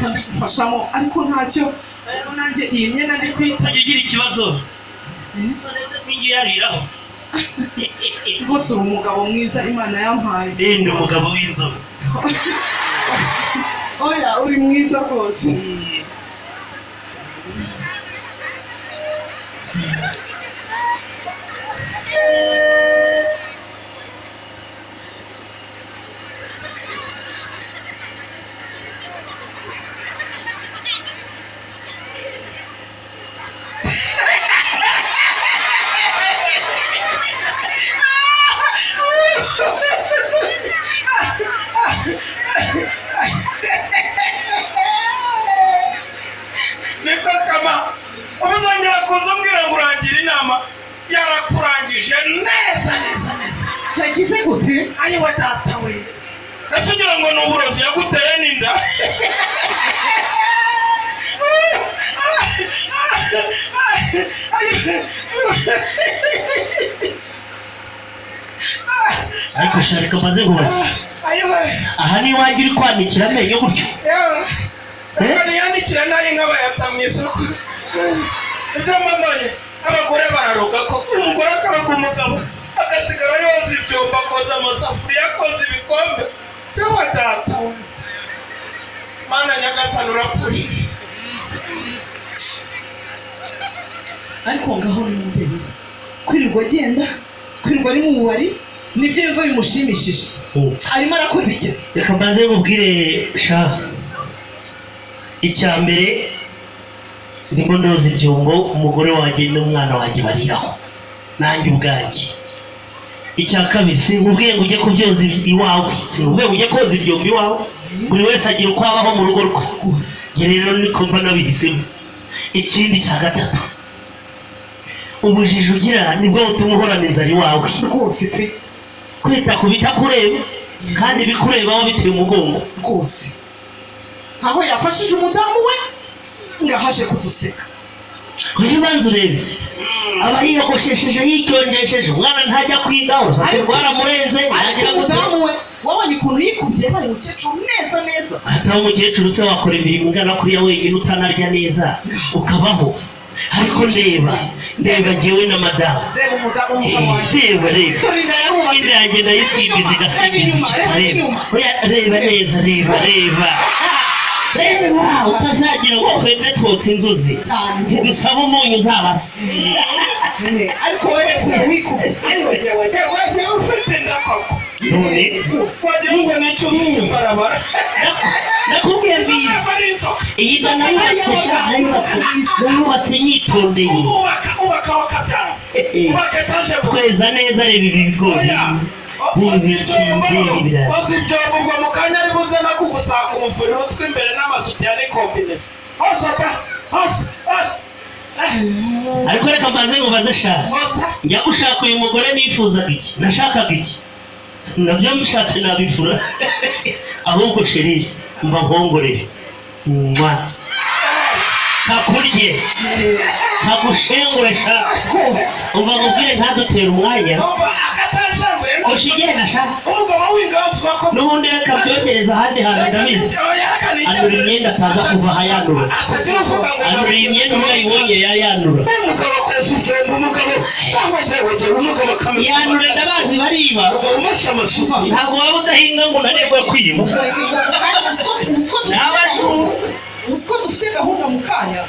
reka mbigufashamo ariko ntacyo nanjye iyi myenda ndi kwita ugira ikibazo singi yariraho rwose uri umugabo mwiza Imana yampaye ndi umugabo w'inzobe oya uri mwiza rwose niko kama umuzongera kuza umbwira ngo urangira inama yarakurangije neza yagize gute ayiwe data we ese ugira ngo ni uburozi yaguteye n'inda ariko sharika maze kubaza aha ni iwanjye uri kwanikira amenyo gutyo niyandikira nayo inka bayata mu isoko ibyo mbonye abagore bararoga ko umugore akaroga umugabo agasigara yoza ibyombo akoza amasafuriya akoza ibikombe byo data we mana nyagasani urapfushe ariko ngaho ni mbere kwirirwa agenda kwirirwa ari mu bubari nibyo yumva bimushimishije arimo arakora ikizi reka mbanze nkubwire sha icya mbere ndimo ndoza ibyombo umugore wanjye n'umwana wanjye bariraho nanjye ubwanjye icya kabiri sinkubwiye ngo ujye kubyoza iwawe sinkubwiye ngo ujye koza ibyombo iwawe buri wese agira uko abaho mu rugo rwe njye rero niko mba nabihisemo ikindi cya gatatu ubujiji ugira nibwo butuma uhorana inzara iwawe rwose pe kwita ku bitakureba kandi bikurebaho biteye umugongo rwose aho yafashije umudamu we ngahaje kuduseka uyu banza urebe aba yiyogoshesheje yicyongesheje umwana ntajya kwiga urusatsi rwaramurenze yagira umudamu we wabonye ukuntu yikubye bari umukecuru neza ataba umukecuru se wakora imirimo ingana kuriya wenyine utanarya neza ukabaho ariko ndeba njyewe na madamu reba umugabo wanjye reba inda yanjye ndayisimbiza igasimbiza reba neza reba utazagira ngo twese twotse inzuzi ntidusaba umunyu uzabasi ariko wowe wikubye wese ufite ndakoko none wagira ngo nicyo uzi imbarabara nakubwiye nziza iyi nzu nayubatse nyitondeye ubaka wakabyara ubaka etaje tweza neza reba ibi bigori soza ibyombo ubwo mu kanya ari buze no kugusaka umufuriro tw'imbere n'amasutiya n'ikombinezi hose ariko reka mbanze ngo baze shaka njya gushaka uyu mugore nifuzaga iki nashakaga iki nabyo mbishatse nabifura ahubwo sheri mva nkongorere kakurye kagushengure sha umva nkubwire ntadutera umwanya ushigenda sha n'ubundi reka byogereza ahandi hantu ndabizi anura imyenda ataza kuva ahayanura anura iyi myenda umwayibonye yayanura yanura ndabazi bariba ntabwo waba udahinga ngo unanirwe kwiba uziko dufite gahunda mu kanya